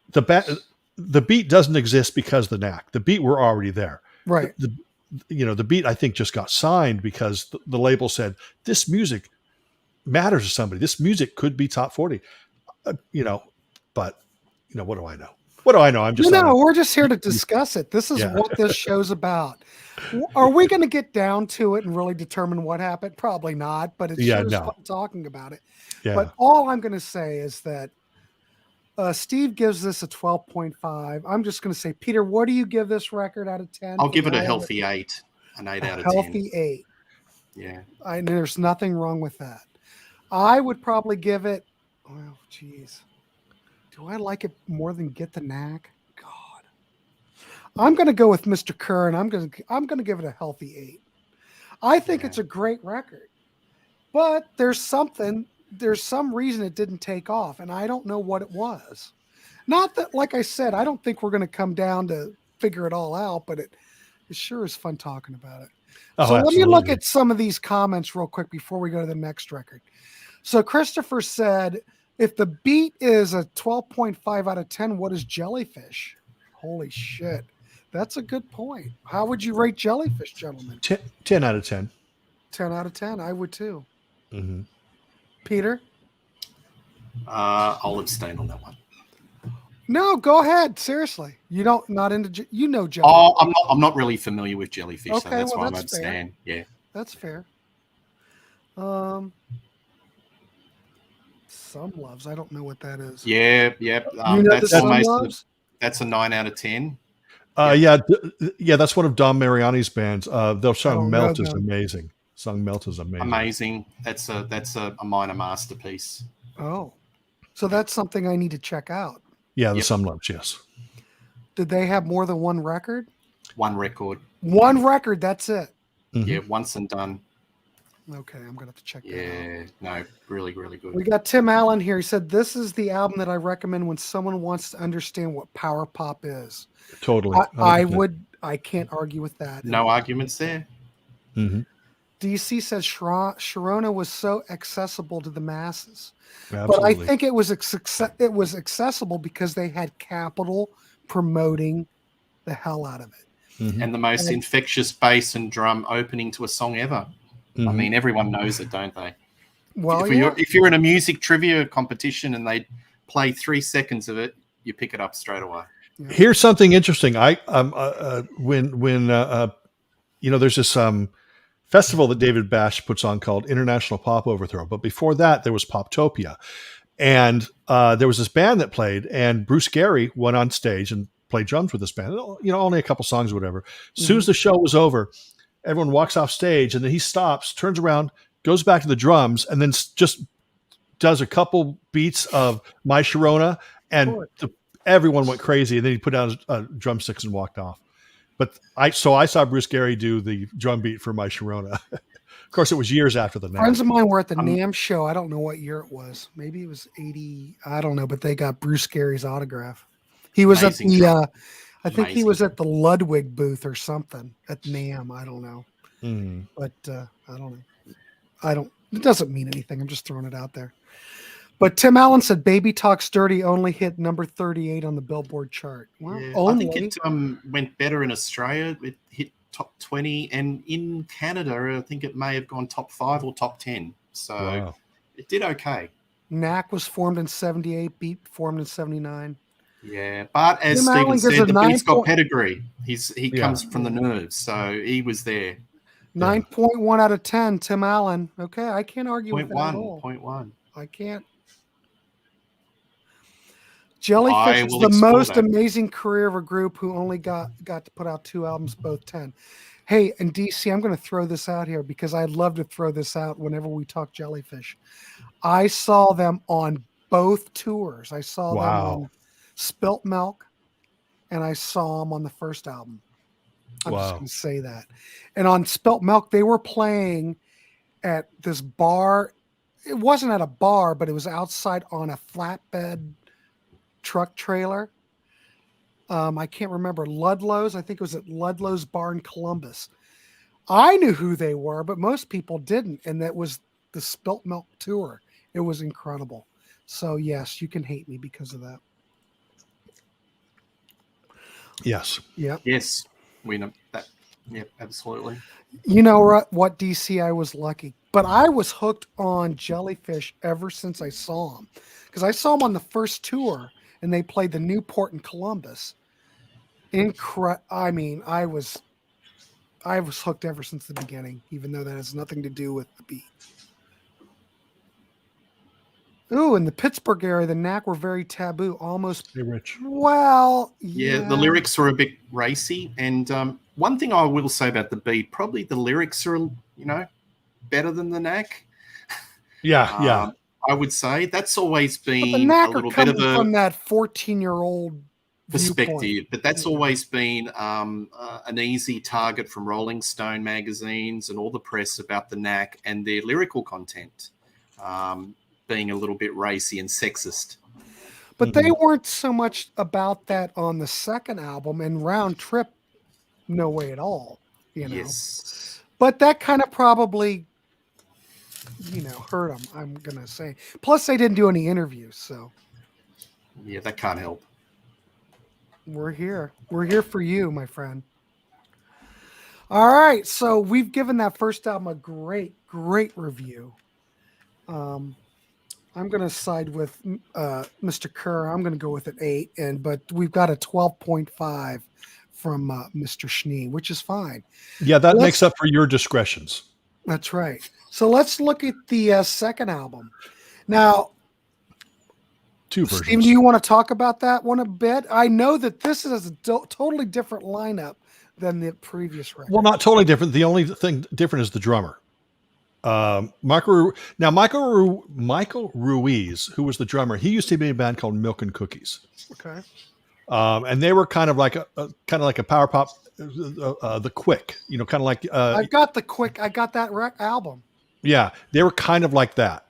the beat doesn't exist because the Knack. The beat were already there. Right. The beat, I think, just got signed because the label said, this music matters to somebody. This music could be top 40, but, what do I know? What do I know? I'm just we're just here to discuss it. This is what this show's about. Are we going to get down to it and really determine what happened? Probably not, but it's fun talking about it. Yeah. But all I'm going to say is that Steve gives this a 12.5. I'm just going to say, Peter, what do you give this record out of 10? I'll give it a healthy 8, an 8 out of 10. Healthy 8. Yeah. There's nothing wrong with that. I would probably give it, geez. Do I like it more than Get the Knack? God. I'm going to go with Mr. Kerr, and I'm going to give it a healthy 8. I think it's a great record. But there's some reason it didn't take off, and I don't know what it was. Not that, like I said, I don't think we're going to come down to figure it all out, but it sure is fun talking about it. So let me look at some of these comments real quick before we go to the next record. So Christopher said, if the beat is a 12.5 out of 10, what is Jellyfish? Holy shit. That's a good point. How would you rate Jellyfish, gentlemen? 10 out of 10. 10 out of 10. I would too. Mm-hmm. Peter? I'll abstain on that one. No, go ahead. Seriously. Not into Jellyfish. Oh, I'm not really familiar with Jellyfish, so that's why I'm abstaining. Yeah. That's fair. Some Loves. I don't know what that is. Yeah. That's a 9 out of 10. That's one of Dom Mariani's bands. Their song Melt is amazing. Amazing. That's a minor masterpiece. Oh, so that's something I need to check out. Yeah, Some Loves, yes. Did they have more than one record? One record. One record, that's it. Mm-hmm. Yeah, once and done. Okay, I'm going to have to check that out. Yeah, no, really, really good. We got Tim Allen here. He said, this is the album that I recommend when someone wants to understand what power pop is. Totally. I can't argue with that. No arguments there. Mm-hmm. DC says Sharona was so accessible to the masses. Absolutely. But I think it was accessible because they had Capitol promoting the hell out of it. Mm-hmm. And the most infectious bass and drum opening to a song ever. Mm-hmm. I mean, everyone knows it, don't they? Well, if you're in a music trivia competition and they play 3 seconds of it, you pick it up straight away. Yeah. Here's something interesting. There's this festival that David Bash puts on called International Pop Overthrow. But before that, there was Poptopia. And there was this band that played, and Bruce Gary went on stage and play drums with this band. Only a couple songs or whatever. As soon as the show was over, everyone walks off stage, and then he stops, turns around, goes back to the drums, and then just does a couple beats of My Sharona, and everyone went crazy. And then he put down his drumsticks and walked off. But I saw Bruce Gary do the drum beat for My Sharona. Of course, it was years after the NAMM. Friends of mine were at the NAMM show. I don't know what year it was. Maybe it was 80. I don't know, but they got Bruce Gary's autograph. He was at the, I think he was at the Ludwig booth or something at NAMM. I don't know. But I don't know. It doesn't mean anything. I'm just throwing it out there. But Tim Allen said Baby Talks Dirty only hit number 38 on the Billboard chart. Well, I think it went better in Australia. It hit top 20, and in Canada, I think it may have gone top 5 or top 10. So it did okay. Knack was formed in 78, Beat formed in 79. Yeah, but as Stephen said, the beat's got pedigree. He comes from the Nerves, so he was there. 9.1 out of 10, Tim Allen. Okay, I can't argue with that at all. 0.1. I can't. Jellyfish is the most amazing career of a group who only got to put out 2 albums, both 10. Hey, and DC, I'm going to throw this out here because I'd love to throw this out whenever we talk Jellyfish. I saw them on both tours. I saw them on Spilt Milk, and I saw them on the first album. I'm just going to say that. And on Spilt Milk, they were playing at this bar. It wasn't at a bar, but it was outside on a flatbed truck trailer. I can't remember. Ludlow's. I think it was at Ludlow's Bar in Columbus. I knew who they were, but most people didn't. And that was the Spilt Milk tour. It was incredible. So yes, you can hate me because of that. Yes. Yep. Yes. We know that. Yep, absolutely. You know what, DC? I was lucky. But I was hooked on Jellyfish ever since I saw them. Because I saw them on the first tour, and they played the Newport in Columbus. I mean, I was hooked ever since the beginning, even though that has nothing to do with the beat. Ooh, in the Pittsburgh area, the Knack were very taboo, almost. Hey, Rich. Well, yeah, the lyrics are a bit racy, and one thing I will say about the beat, probably the lyrics are, better than the Knack. Yeah. I would say that's always been a little bit of from that 14-year-old perspective, viewpoint. But that's always been an easy target from Rolling Stone magazines and all the press about the Knack and their lyrical content being a little bit racy and sexist. But they weren't so much about that on the second album, and Round Trip, no way at all. Yes. But that kind of probably, hurt them, I'm going to say. Plus, they didn't do any interviews, so. Yeah, that can't help. We're here. We're here for you, my friend. All right, so we've given that first album a great, great review. I'm going to side with Mr. Kerr. I'm going to go with an 8, but we've got a 12.5 from Mr. Schnee, which is fine. Yeah, that makes up for your discretions. That's right. So let's look at the second album. Now, 2 versions. Steve, do you want to talk about that one a bit? I know that this is a totally different lineup than the previous record. Well, not totally different. The only thing different is the drummer. Michael Ruiz, who was the drummer, he used to be in a band called Milk and Cookies. Okay. And they were kind of like a power pop, the Quick, kind of like. I got the Quick. I got that album. Yeah, they were kind of like that,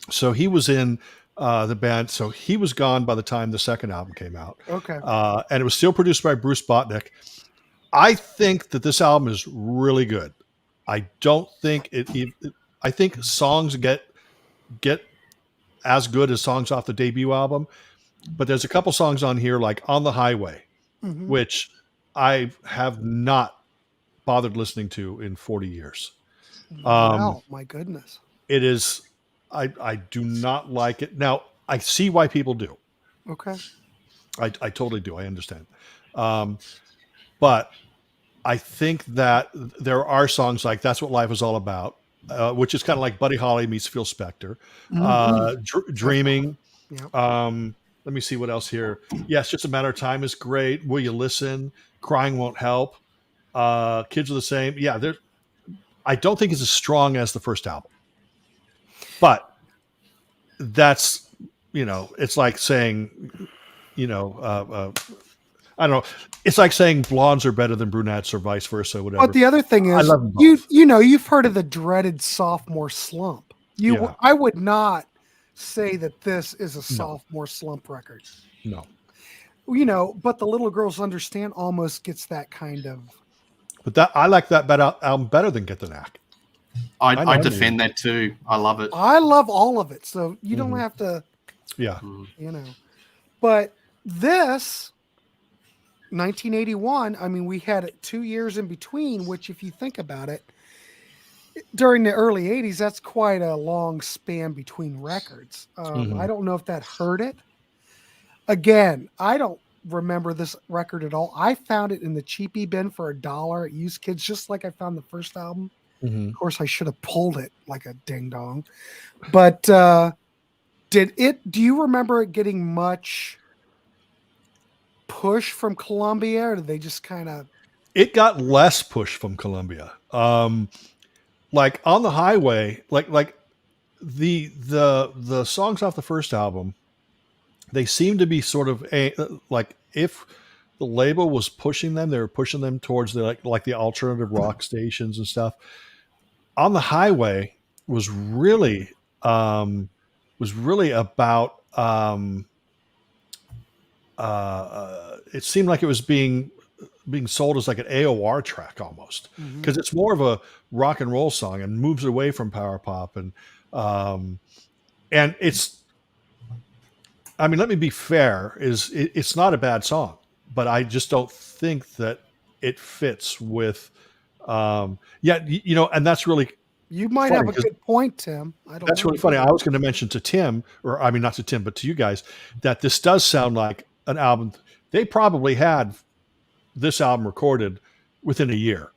So he was in the band. So he was gone by the time the second album came out. Okay. And it was still produced by Bruce Botnick. I think that this album is really good. I don't think I think songs get as good as songs off the debut album, but there's a couple songs on here like On the Highway, which I have not bothered listening to in 40 years. Wow, my goodness. It is, I do not like it. Now, I see why people do. Okay. I totally do. I understand. But I think that there are songs like That's What Life Is All About, which is kind of like Buddy Holly meets Phil Spector. Dreaming. Yep. Let me see what else here. Yeah, It's Just a Matter of Time is great. Will You Listen? Crying Won't Help. Kids Are the Same. Yeah, I don't think it's as strong as the first album. But that's, it's like saying, I don't know. It's like saying blondes are better than brunettes or vice versa, whatever. But the other thing is, you've heard of the dreaded sophomore slump. I would not say that this is a sophomore slump record. No. But The Little Girls Understand almost gets that kind of. But I like that album better than Get the Knack. I defend that too. I love it. I love all of it. So you don't have to. Yeah. But this 1981, I mean, we had 2 years in between, which if you think about it, during the early 80s, that's quite a long span between records. I don't know if that hurt it. Again, I don't remember this record at all. I found it in the cheapie bin for $1 at Used Kids, just like I found the first album. Of course, I should have pulled it like a ding dong. But do you remember it getting much push from Columbia, or did they just kind of? It got less push from Columbia. Like On the Highway, like the songs off the first album, they seem to be sort of like if the label was pushing them, they were pushing them towards the like the alternative rock stations and stuff. On the Highway was really about it seemed like it was being sold as like an AOR track almost, because it's more of a rock and roll song and moves away from power pop and it's, I mean, let me be fair, it's not a bad song, but I just don't think that it fits with and that's really, you might have a good point, Tim. That's really funny. I was going to mention to Tim, or I mean, not to Tim, but to you guys, that this does sound like an album. They probably had this album recorded within a year.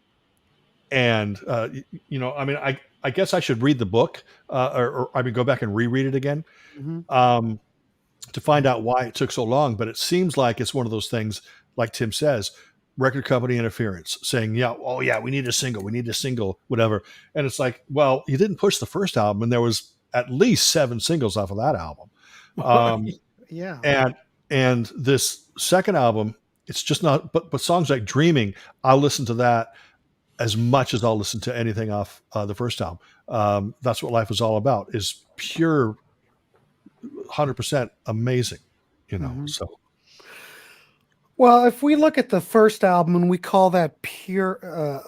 And, I mean, I guess I should read the book or go back and reread it again to find out why it took so long. But it seems like it's one of those things, like Tim says, record company interference, saying, we need a single, whatever. And it's like, well, you didn't push the first album, and there was at least 7 singles off of that album. And this second album, it's just not, but songs like Dreaming, I'll listen to that as much as I'll listen to anything off the first album. That's What Life Is All About, is pure 100% amazing, so. Well, if we look at the first album and we call that pure,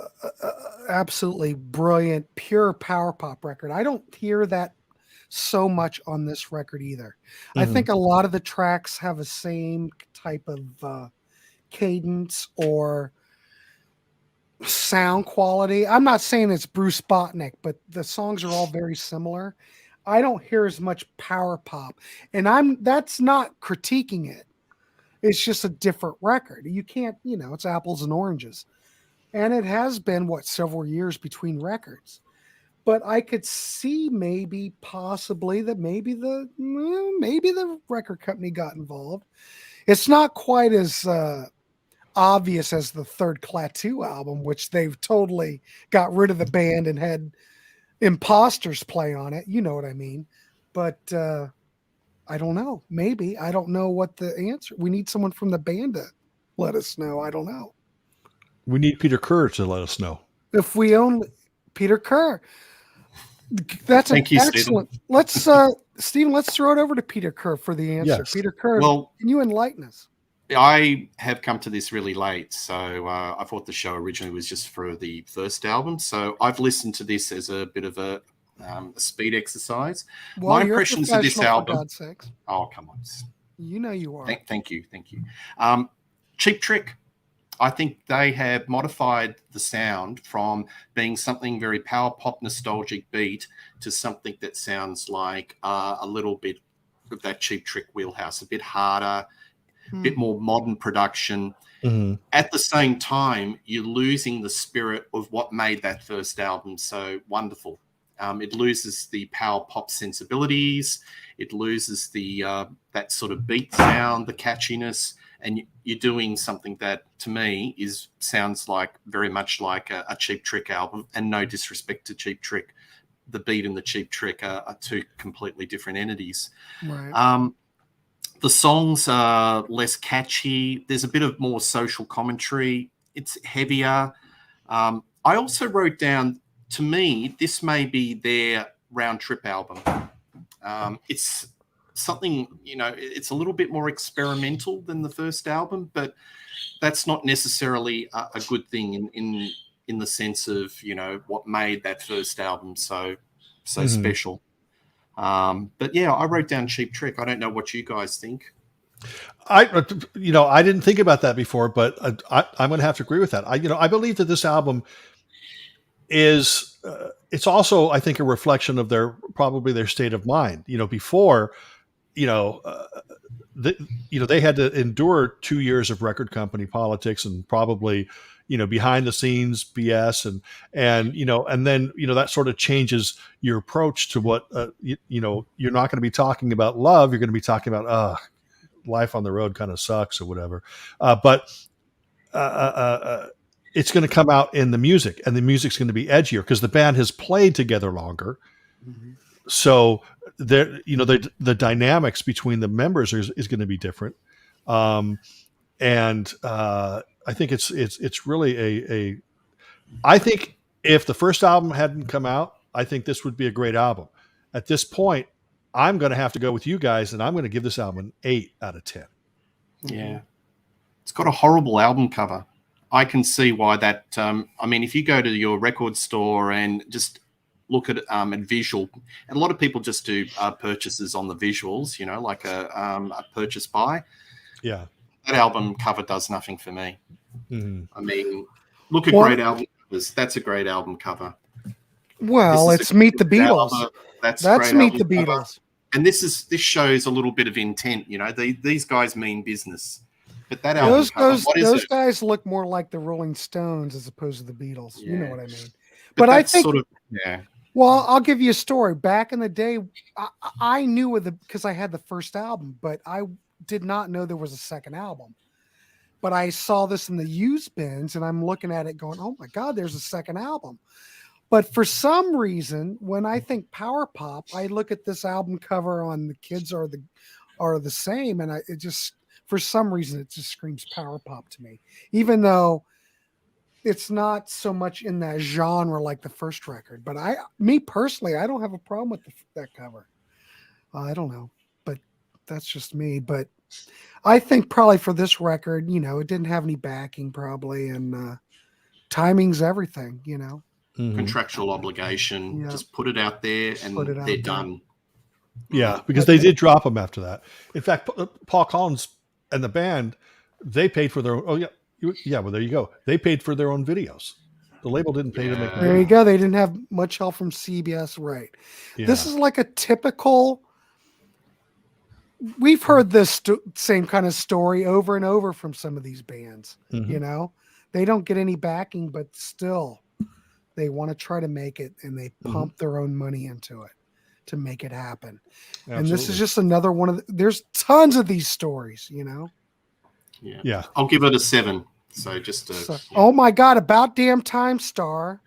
absolutely brilliant, pure power pop record, I don't hear that so much on this record either. I think a lot of the tracks have the same type of cadence or sound quality. I'm not saying it's Bruce Botnick, but the songs are all very similar. I don't hear as much power pop, and that's not critiquing it. It's just a different record. You can't, it's apples and oranges. And it has been, several years between records. But I could see possibly that maybe the record company got involved. It's not quite as obvious as the third Klaatu album, which they've totally got rid of the band and had imposters play on it. You know what I mean? But I don't know. Maybe. I don't know what the answer. We need someone from the band to let us know. I don't know. We need Peter Kerr to let us know. If we only Peter Kerr. That's excellent. Stephen. Stephen, let's throw it over to Peter Kerr for the answer. Yes. Peter Kerr, can you enlighten us? I have come to this really late, so I thought the show originally was just for the first album. So I've listened to this as a bit of a speed exercise. Well, my impressions of this album. For God's sakes. Oh, come on. You know you are. Thank you. Cheap Trick. I think they have modified the sound from being something very power pop nostalgic beat to something that sounds like a little bit of that Cheap Trick wheelhouse, a bit harder, a bit more modern production. At the same time, you're losing the spirit of what made that first album so wonderful. It loses the power pop sensibilities. It loses the that sort of beat sound, the catchiness, and you're doing something that, to me, sounds like very much like a Cheap Trick album. And no disrespect to Cheap Trick, the beat and the Cheap Trick are two completely different entities. Right. The songs are less catchy. There's a bit of more social commentary. It's heavier. I also wrote down, to me, this may be their round trip album. It's something, it's a little bit more experimental than the first album, but that's not necessarily a good thing in the sense of, what made that first album so special. But yeah, I wrote down Cheap Trick. I don't know what you guys think. I didn't think about that before, but I'm going to have to agree with that. I believe that this album is, it's also, I think, a reflection of probably their state of mind. Before, they had to endure 2 years of record company politics and probably, behind the scenes BS and then, that sort of changes your approach to what, you're not going to be talking about love. You're going to be talking about, life on the road kind of sucks or whatever. But it's going to come out in the music, and the music's going to be edgier because the band has played together longer. Mm-hmm. So the dynamics between the members is going to be different. And I think it's really I think if the first album hadn't come out, I think this would be a great album. At this point, I'm going to have to go with you guys, and I'm going to give this album an 8 out of 10. Yeah. It's got a horrible album cover. I can see why that, if you go to your record store and just look at visual, and a lot of people just do purchases on the visuals, like a purchase buy. Yeah. That album cover does nothing for me. Mm-hmm. Look at great album covers. That's a great album cover. Well, it's Meet the Beatles. That's Meet the Beatles. Cover. And this shows a little bit of intent. These guys mean business. But that album cover, those guys look more like the Rolling Stones as opposed to the Beatles. Yeah. You know what I mean? But I think yeah. Well, I'll give you a story. Back in the day, I knew because I had the first album, but I did not know there was a second album. But I saw this in the used bins, and I'm looking at it going, "Oh my God, there's a second album." But for some reason, when I think power pop, I look at this album cover on The Kids Are the Same, and it just, for some reason, it just screams power pop to me, even though it's not so much in that genre like the first record. But me personally, I don't have a problem with that cover. I don't know, but that's just me. But I think probably for this record, it didn't have any backing probably, and timing's everything, Mm-hmm. Contractual obligation. Yeah. Just put it out there, and they're done. Yeah, because they did drop them after that. In fact, Paul Collins and the band, they paid for their. Oh yeah. Well, there you go. They paid for their own videos. The label didn't pay to make. There you go. They didn't have much help from CBS, right? Yeah. This is like a typical. We've heard this same kind of story over and over from some of these bands. Mm-hmm. They don't get any backing, but still. They want to try to make it, and they pump their own money into it to make it happen. Absolutely. And this is just another one there's tons of these stories, Yeah. I'll give it a 7. So Oh my God, About Damn Time, Star.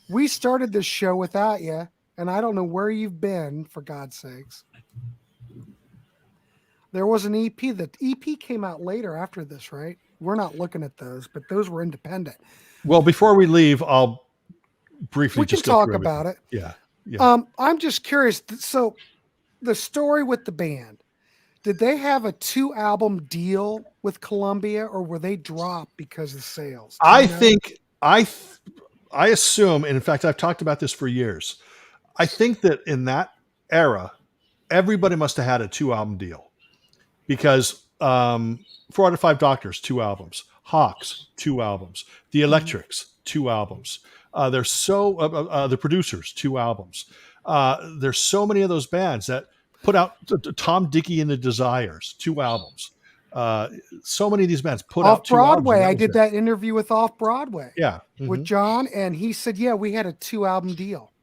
We started this show without you, and I don't know where you've been, for God's sakes. There was an EP. The EP came out later after this, right? We're not looking at those, but those were independent. Well, before we leave, I'll briefly we can talk about it. Yeah. I'm just curious. So the story with the band, did they have a 2-album deal with Columbia, or were they dropped because of sales? I think I assume, and in fact, I've talked about this for years. I think that in that era, everybody must have had a 2-album deal, because 4 Out of 5 Doctors, 2 albums, Hawks, 2 albums, The Electrics, 2 albums. There's the Producers, 2 albums. There's so many of those bands that put out Tom Dickey and the Desires, 2 albums. So many of these bands put out 2 albums. Off-Broadway, I did that interview with Off-Broadway. Yeah. With John, and he said, we had a 2-album deal.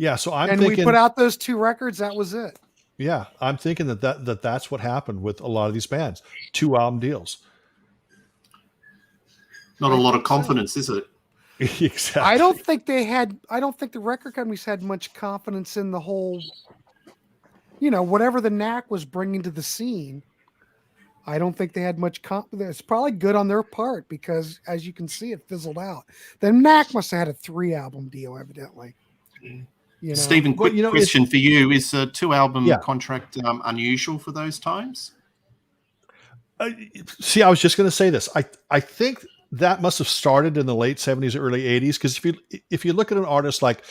Yeah, so I'm and thinking we put out those 2 records. That was it. Yeah, I'm thinking that's what happened with a lot of these bands. 2 album deals. Not a lot of confidence, is it? Exactly. I don't think the record companies had much confidence in the whole, whatever the Knack was bringing to the scene. I don't think they had much confidence. It's probably good on their part because, as you can see, it fizzled out. The Knack must have had a 3 album deal, evidently. Stephen, quick question for you: is a 2 album contract unusual for those times? See, I was just going to say this. I think that must have started in the late 70s, early 80s. Because if you look at an artist like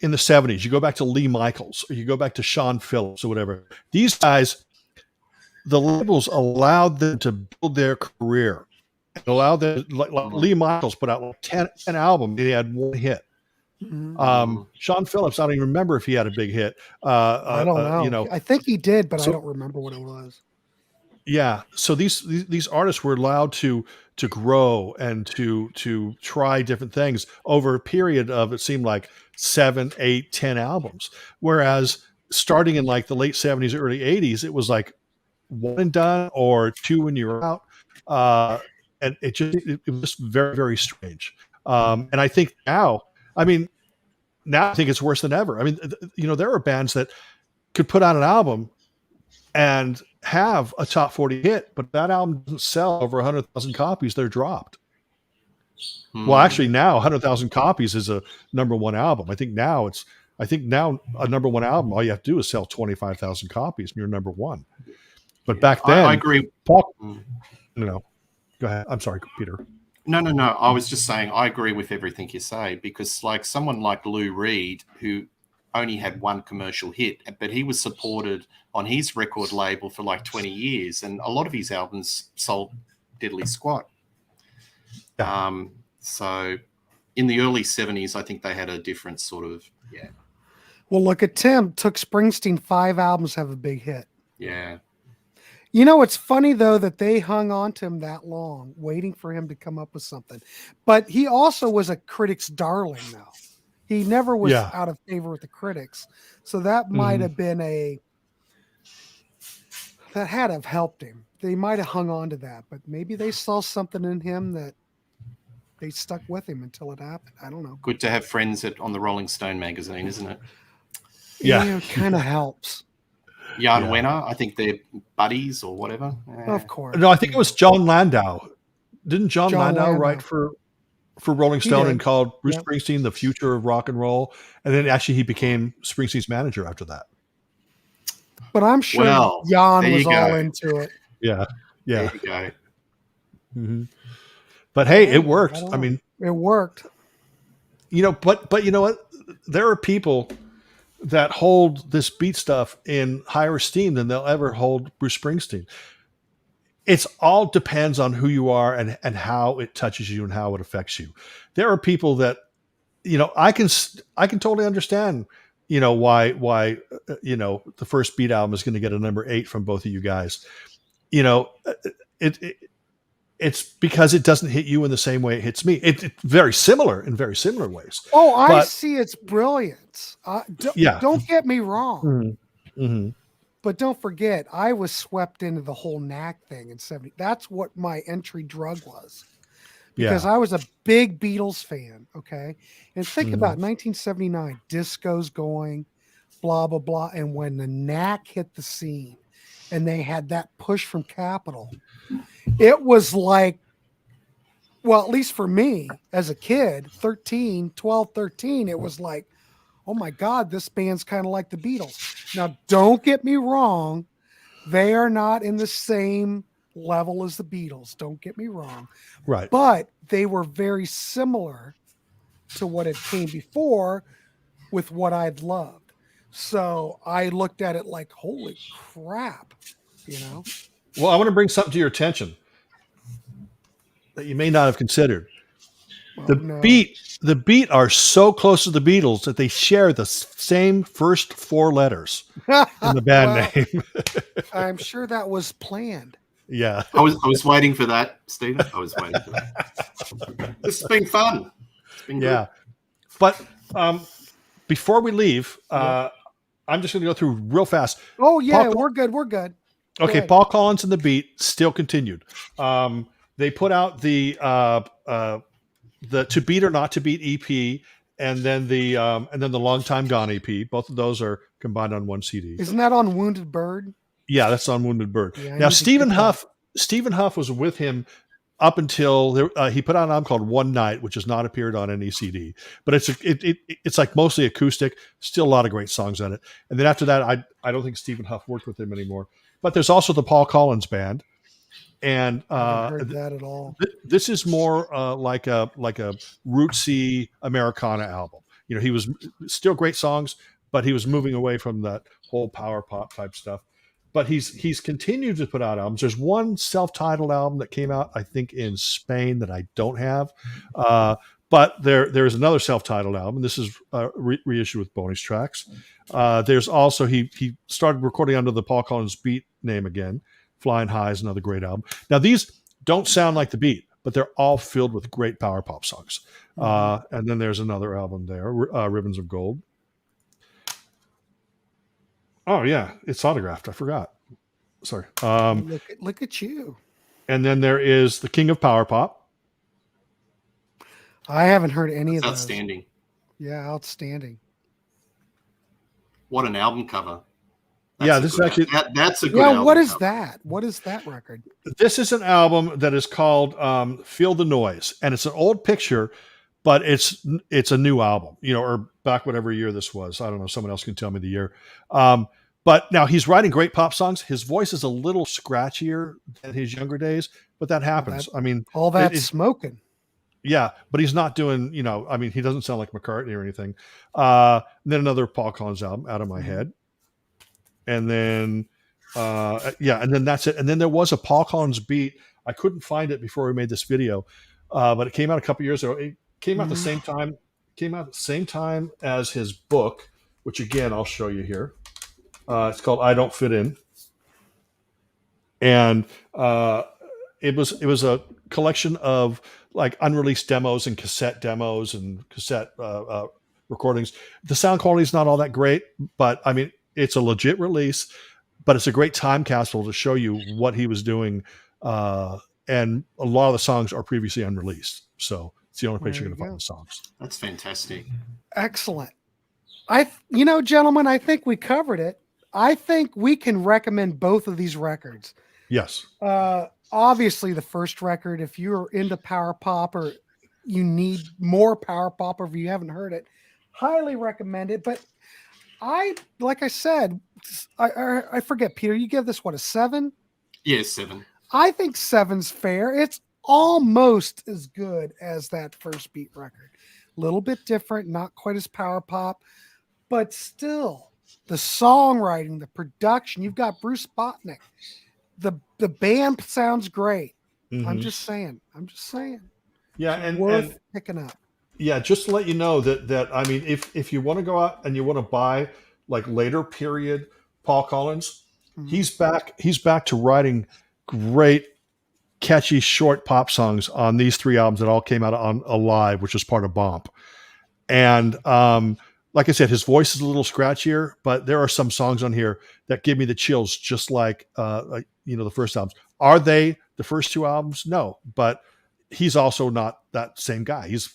in the 70s, you go back to Lee Michaels, or you go back to Sean Phillips, or whatever. These guys, the labels allowed them to build their career. It allowed them, like Lee Michaels put out like 10 albums. He had 1 hit. Sean Phillips, I don't even remember if he had a big hit. I don't know. I think he did, but I don't remember what it was. Yeah. So these artists were allowed to grow and to try different things over a period of, it seemed like 7, 8, 10 albums. Whereas starting in like the late 70s, early 80s, it was like 1 and done or 2 and you're out. And it was just very, very strange. And I think now I think it's worse than ever. I mean, there are bands that could put out an album and have a top 40 hit, but that album doesn't sell over 100,000 copies. They're dropped. Well, actually now 100,000 copies is a number 1 album. I think now a number 1 album, all you have to do is sell 25,000 copies and you're number 1. But back then, I agree. Go ahead. I'm sorry, Peter. No. I was just saying I agree with everything you say, because like someone like Lou Reed, who only had 1 commercial hit, but he was supported on his record label for like 20 years, and a lot of his albums sold diddly squat. So in the early 70s, I think they had a different sort of, Well, look at Tim. Took Springsteen 5 albums to have a big hit. Yeah. It's funny, though, that they hung on to him that long, waiting for him to come up with something. But he also was a critic's darling, though. He never was out of favor with the critics. So that might have been that had to have helped him. They might have hung on to that, but maybe they saw something in him that they stuck with him until it happened. I don't know. Good to have friends on the Rolling Stone magazine, isn't it? Yeah, it kind of helps. Jan Wenner, I think they're buddies or whatever. Of course. No, I think it was John Landau. Didn't John Landau write for Rolling Stone and called Bruce Springsteen the future of rock and roll? And then actually he became Springsteen's manager after that. But I'm sure Jan was all into it. Yeah. There you go. Mm-hmm. But hey, it worked. I mean, it worked. But you know what? There are people that hold this beat stuff in higher esteem than they'll ever hold Bruce Springsteen. It's all depends on who you are and how it touches you and how it affects you. There are people that, I can totally understand, why the first Beat album is going to get a number 8 from both of you guys. It's because it doesn't hit you in the same way it hits me. It's very similar in very similar ways. Oh, I see its brilliance. Don't get me wrong. Mm-hmm. But don't forget, I was swept into the whole Knack thing in 70. That's what my entry drug was. Because I was a big Beatles fan, okay? And think about 1979, disco's going, blah, blah, blah. And when the Knack hit the scene and they had that push from Capitol, it was like, well, at least for me as a kid, 12, 13, it was like, oh my God, this band's kind of like the Beatles. Now, don't get me wrong. They are not in the same level as the Beatles. Don't get me wrong. Right. But they were very similar to what had came before with what I'd loved. So I looked at it like, holy crap, Well, I want to bring something to your attention that you may not have considered. The Beat are so close to the Beatles that they share the same first 4 letters in the band name. I'm sure that was planned. Yeah. I was waiting for that, Stephen. I was waiting for that. This has been fun. It's been good. But before we leave, I'm just going to go through real fast. Oh yeah, we're good. We're good. Okay, Paul Collins and the Beat still continued. They put out the To Beat or Not to Beat EP, and then the Long Time Gone EP. Both of those are combined on one CD. Isn't that on Wounded Bird? Yeah, that's on Wounded Bird. Yeah, now Stephen Huff was with him up until he put out an album called One Night, which has not appeared on any CD, but it's like mostly acoustic. Still a lot of great songs on it. And then after that, I don't think Stephen Huff worked with him anymore. But there's also the Paul Collins Band, and I haven't heard that at all. This is more like a rootsy Americana album. You know, he was still great songs, but he was moving away from that whole power pop type stuff. But he's continued to put out albums. There's one self-titled album that came out, I think, in Spain that I don't have. But there's another self-titled album. This is reissued with bonus tracks. There's also he started recording under the Paul Collins Beat name again. Flying High is another great album. Now these don't sound like the Beat, but they're all filled with great power pop songs. And then there's another album there, Ribbons of Gold. Oh yeah, it's autographed. I forgot. Sorry. Look at you. And then there is the King of Power Pop. I haven't heard any of those. Outstanding. Yeah, outstanding. What an album cover. This is actually that's a good album. What is that? What is that record? This is an album that is called Feel the Noise, and it's an old picture, but it's a new album, you know, or back whatever year this was. I don't know. Someone else can tell me the year. But now he's writing great pop songs. His voice is a little scratchier than his younger days, but that happens. All that smoking. Yeah, but he's not doing, you know, I mean, he doesn't sound like McCartney or anything. Then another Paul Collins album, Out of My Head. And then, and then that's it. And then there was a Paul Collins Beat. I couldn't find it before we made this video, but it came out a couple years ago. It came out the same time. Came out at the same time as his book, which again I'll show you here. It's called I Don't Fit In, and it was a collection of like unreleased demos and cassette demos and cassette recordings. The sound quality is not all that great, but I mean it's a legit release. But it's a great time capsule to show you what he was doing, and a lot of the songs are previously unreleased. So it's the only place you're going to find the songs. That's fantastic. Excellent. Gentlemen, I think we covered it. I think we can recommend both of these records. Yes. Obviously, the first record, if you're into power pop or you need more power pop, or if you haven't heard it, highly recommend it. But like I said, I forget, Peter, you give this, what, a 7? Yeah, 7. I think 7's fair. It's almost as good as that first Beat record. A little bit different, not quite as power pop, but still the songwriting, the production. You've got Bruce Botnick. The band sounds great. Mm-hmm. I'm just saying. Yeah, and worth picking up. Yeah, just to let you know that I mean, if you want to go out and you want to buy like later period Paul Collins, mm-hmm. he's back to writing great, catchy, short pop songs on these 3 albums that all came out on Alive, which was part of Bomp. And like I said, his voice is a little scratchier, but there are some songs on here that give me the chills, just like the first albums. Are they the first 2 albums? No, but he's also not that same guy. He's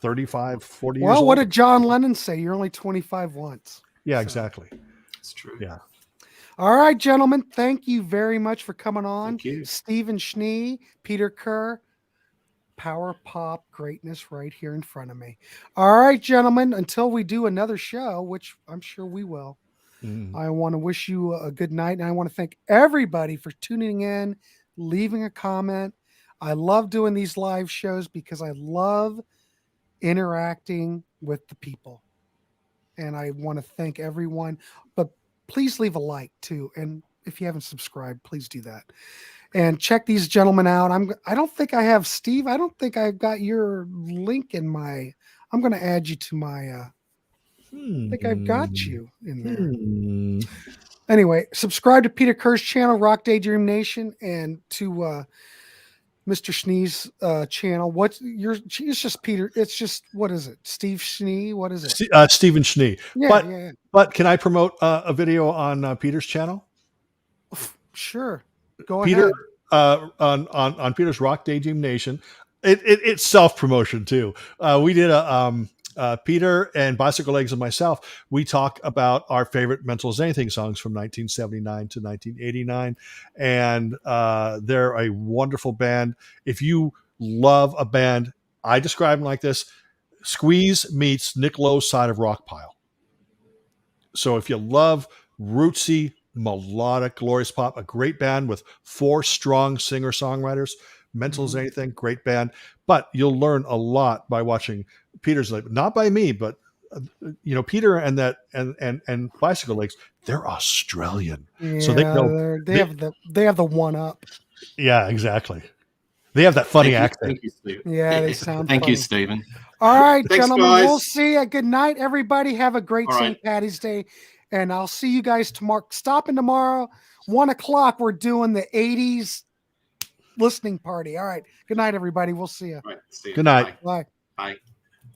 35, 40 years old. Well, what did John Lennon say? You're only 25 once. Yeah, exactly. That's true. Yeah. All right, gentlemen. Thank you very much for coming on. Thank you. Stephen Schnee, Peter Kerr, power pop greatness right here in front of me. All right, gentlemen, until we do another show, which I'm sure we will, I want to wish you a good night. And I want to thank everybody for tuning in, leaving a comment. I love doing these live shows because I love interacting with the people. And I want to thank everyone, but please leave a like too. And if you haven't subscribed, please do that. And check these gentlemen out. I don't think I have Steve. I don't think I've got your link in I'm going to add you to my, I think I've got you in there. Anyway, subscribe to Peter Kerr's channel, Rock Daydream Nation, and to Mr. Schnee's channel. What's your? It's just Peter. It's just what is it? Steve Schnee. What is it? Stephen Schnee. Yeah, But can I promote a video on Peter's channel? Sure. Go Peter ahead. On Peter's Rock Daydream Nation. It's self promotion too. We did Peter and bicyclelegs and myself. We talk about our favorite Mental as Anything songs from 1979 to 1989, and they're a wonderful band. If you love a band, I describe them like this: Squeeze meets Nick Lowe's Side of Rock Pile. So if you love rootsy, melodic, glorious pop, a great band with 4 strong singer-songwriters, Mental as Anything, great band. But you'll learn a lot by watching Peter's, not by me, but Peter and bicyclelegs, they're Australian. Yeah, so they know they have the one up. Yeah, exactly. They have that funny accent. Thank you, Stephen. Yeah, they sound Thank funny. you, Stephen. All right, Thanks, gentlemen. guys. We'll see you. Good night, everybody. Have a great All St. right. Patty's Day. And I'll see you guys tomorrow. Stopping tomorrow, 1 o'clock. We're doing the 80s listening party. All right. Good night, everybody. We'll see you. All right, see you. Good night. Bye. Bye.